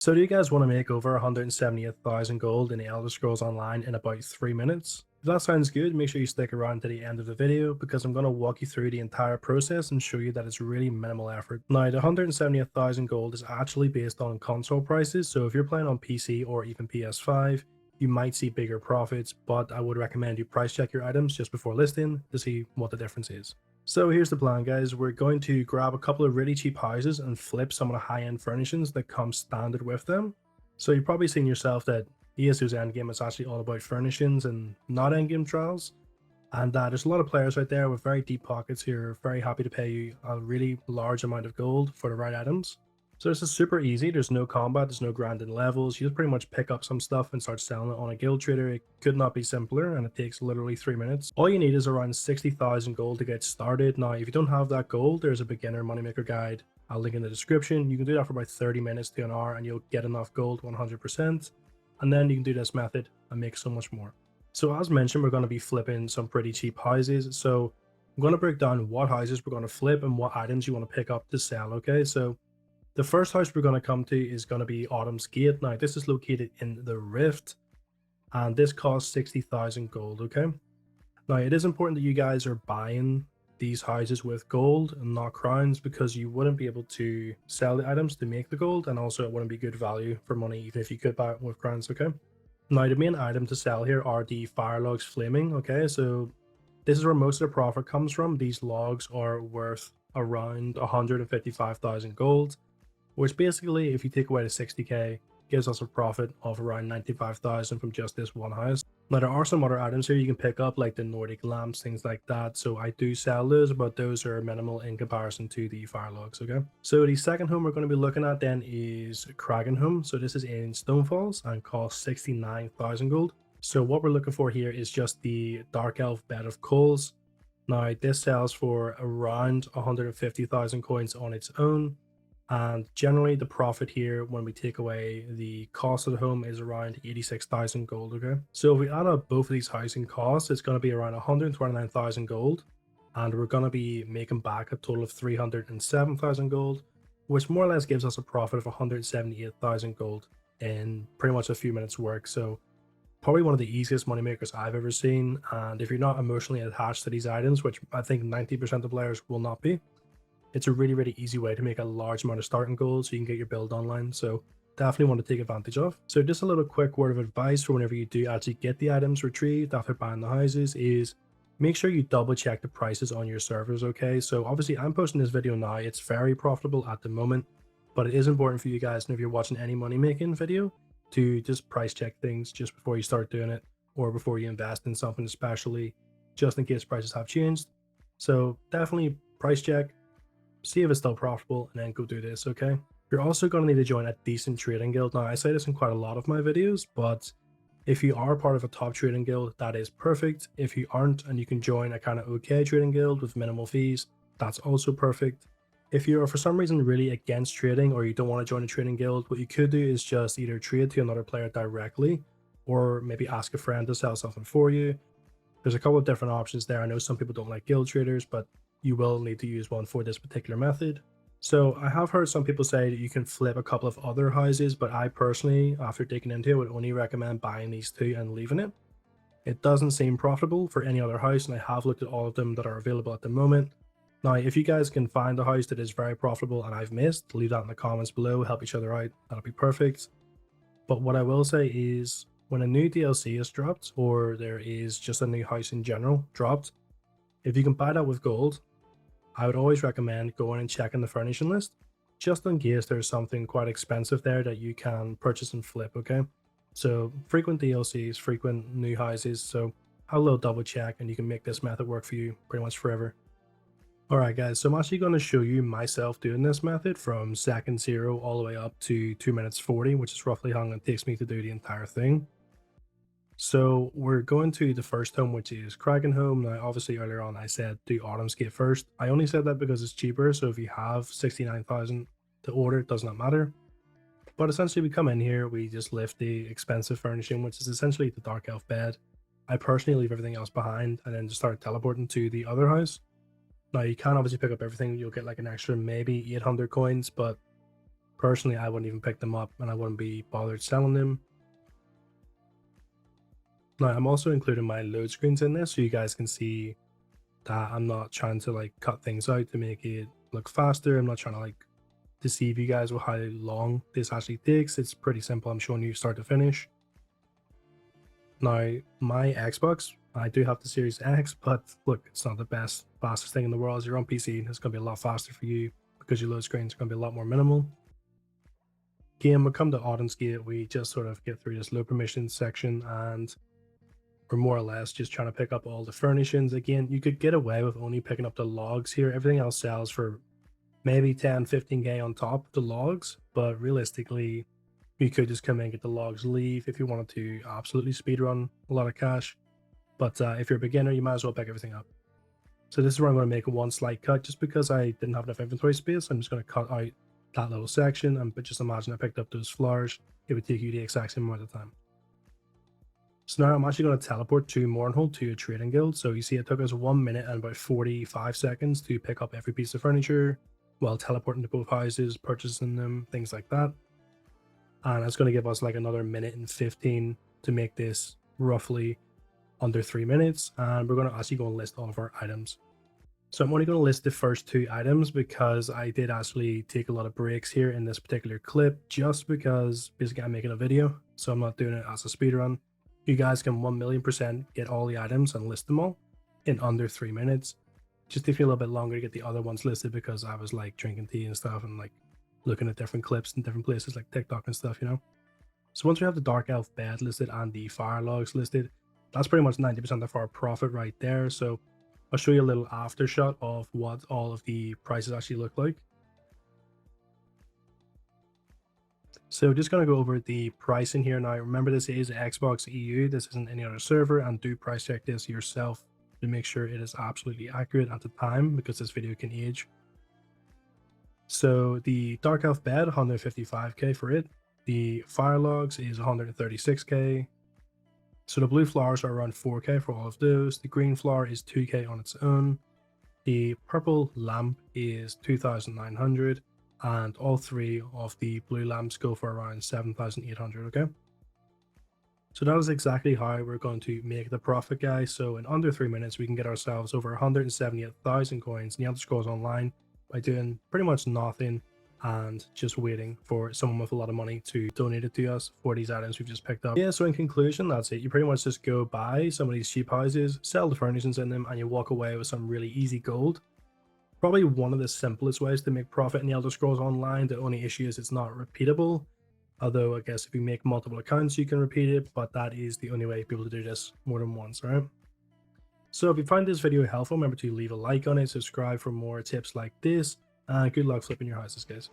So do you guys want to make over 178,000 gold in the Elder Scrolls Online in about 3 minutes? If that sounds good, make sure you stick around to the end of the video because I'm going to walk you through the entire process and show you that it's really minimal effort. Now, the 178,000 gold is actually based on console prices, so if you're playing on PC or even PS5, you might see bigger profits, but I would recommend you price check your items just before listing to see what the difference is. So here's the plan, guys. We're going to grab a couple of really cheap houses and flip some of the high-end furnishings that come standard with them. So you've probably seen yourself that ESO's endgame is actually all about furnishings and not endgame trials. And there's a lot of players out there with very deep pockets who are very happy to pay you a really large amount of gold for the right items. So this is super easy. There's no combat, there's no grinding levels. You just pretty much pick up some stuff and start selling it on a guild trader. It could not be simpler, and it takes literally 3 minutes. All you need is around 60,000 gold to get started. Now, if you don't have that gold, there's a beginner moneymaker guide. I'll link in the description. You can do that for about 30 minutes to an hour and you'll get enough gold 100%. And then you can do this method and make so much more. So as mentioned, we're going to be flipping some pretty cheap houses. So I'm going to break down what houses we're going to flip and what items you want to pick up to sell, okay? So the first house we're going to come to is going to be Autumn's Gate. Now, this is located in the Rift, and this costs 60,000 gold, okay? Now, it is important that you guys are buying these houses with gold and not crowns because you wouldn't be able to sell the items to make the gold, and also it wouldn't be good value for money even if you could buy it with crowns, okay? Now, the main item to sell here are the fire logs flaming, okay? So this is where most of the profit comes from. These logs are worth around 155,000 gold, which basically, if you take away the 60k, gives us a profit of around 95,000 from just this one house. Now, there are some other items here you can pick up, like the Nordic lamps, things like that. So I do sell those, but those are minimal in comparison to the fire logs, okay? So the second home we're going to be looking at then is Kragenhome. So this is in Stonefalls and costs 69,000 gold. So what we're looking for here is just the Dark Elf Bed of Coals. Now, this sells for around 150,000 coins on its own. And generally the profit here when we take away the cost of the home is around 86,000 gold, okay? So if we add up both of these housing costs, it's going to be around 129,000 gold, and we're going to be making back a total of 307,000 gold, which more or less gives us a profit of 178,000 gold in pretty much a few minutes work. So probably one of the easiest money makers I've ever seen. And if you're not emotionally attached to these items, which I think 90% of players will not be, it's a really, really easy way to make a large amount of starting gold so you can get your build online. So definitely want to take advantage of. So just a little quick word of advice for whenever you do actually get the items retrieved after buying the houses is make sure you double check the prices on your servers, okay? So obviously I'm posting this video now. It's very profitable at the moment, but it is important for you guys, and if you're watching any money making video, to just price check things just before you start doing it or before you invest in something, especially just in case prices have changed. So definitely price check, see if it's still profitable, and then go do this, okay? You're also going to need to join a decent trading guild. Now, I say this in quite a lot of my videos, but if you are part of a top trading guild, that is perfect. If you aren't and you can join a kind of okay trading guild with minimal fees, that's also perfect. If you are for some reason really against trading or you don't want to join a trading guild, what you could do is just either trade to another player directly or maybe ask a friend to sell something for you. There's a couple of different options there. I know some people don't like guild traders, but you will need to use one for this particular method. So I have heard some people say that you can flip a couple of other houses, but I personally, after digging into it, would only recommend buying these two and leaving it. It doesn't seem profitable for any other house, and I have looked at all of them that are available at the moment. Now, if you guys can find a house that is very profitable and I've missed, leave that in the comments below, help each other out, that'll be perfect. But what I will say is, when a new DLC is dropped, or there is just a new house in general dropped, if you can buy that with gold, I would always recommend going and checking the furnishing list, just in case there's something quite expensive there that you can purchase and flip, okay? So frequent DLCs, frequent new houses, so have a little double check and you can make this method work for you pretty much forever. Alright guys, so I'm actually going to show you myself doing this method from second 0 all the way up to 2 minutes 40, which is roughly how long it takes me to do the entire thing. So we're going to the first home, which is Kragenhome. Now, obviously earlier on I said do Autumn's Gate first. I only said that because it's cheaper, so if you have 69,000 to order, it does not matter. But essentially we come in here, we just lift the expensive furnishing, which is essentially the Dark Elf bed. I personally leave everything else behind and then just start teleporting to the other house. Now you can obviously pick up everything, you'll get like an extra maybe 800 coins, but Personally, I wouldn't even pick them up and I wouldn't be bothered selling them. Now, I'm also including my load screens in this so you guys can see that I'm not trying to like cut things out to make it look faster. I'm not trying to like deceive you guys with how long this actually takes. It's pretty simple. I'm showing you start to finish. Now, my Xbox, I do have the Series X, but look, it's not the best, fastest thing in the world. As you're on PC, it's going to be a lot faster for you because your load screens are going to be a lot more minimal. Again, we come to Audens Gate, we just sort of get through this low permissions section and we're more or less just trying to pick up all the furnishings. Again, you could get away with only picking up the logs here. Everything else sells for maybe 10, 15k on top of the logs, but realistically, you could just come in and get the logs, leave if you wanted to absolutely speedrun a lot of cash. But if you're a beginner, you might as well pick everything up. So this is where I'm going to make one slight cut just because I didn't have enough inventory space. I'm just going to cut out that little section, and but just imagine I picked up those flowers. It would take you the exact same amount of time. So now I'm actually going to teleport to Mournhold to a trading guild. So you see it took us 1 minute and about 45 seconds to pick up every piece of furniture while teleporting to both houses, purchasing them, things like that. And it's going to give us like another minute and 15 to make this roughly under 3 minutes. And we're going to actually go and list all of our items. So I'm only going to list the first 2 items because I did actually take a lot of breaks here in this particular clip just because basically I'm making a video. So I'm not doing it as a speedrun. You guys can 1,000,000% get all the items and list them all in under 3 minutes. Just takes me a little bit longer to get the other ones listed because I was like drinking tea and stuff and like looking at different clips in different places like TikTok and stuff, you know. So once we have the Dark Elf bed listed and the fire logs listed, that's pretty much 90% of our profit right there. So I'll show you a little after shot of what all of the prices actually look like. So just going to go over the pricing here now. Remember, this is Xbox EU. This isn't any other server, and do price check this yourself to make sure it is absolutely accurate at the time because this video can age. So the Dark Elf bed, 155k for it. The fire logs is 136k. So the blue flowers are around 4k for all of those. The green flower is 2k on its own. The purple lamp is 2,900. And all 3 of the blue lamps go for around 7,800, okay? So that is exactly how we're going to make the profit, guys. So in under 3 minutes, we can get ourselves over 178,000 coins in the Elder Scrolls Online by doing pretty much nothing and just waiting for someone with a lot of money to donate it to us for these items we've just picked up. Yeah, so in conclusion, that's it. You pretty much just go buy some of these cheap houses, sell the furnishings in them, and you walk away with some really easy gold. Probably one of the simplest ways to make profit in the Elder Scrolls Online. The only issue is it's not repeatable. Although I guess if you make multiple accounts, you can repeat it, but that is the only way people to do this more than once, right? So if you find this video helpful, remember to leave a like on it, subscribe for more tips like this, and good luck flipping your houses, guys.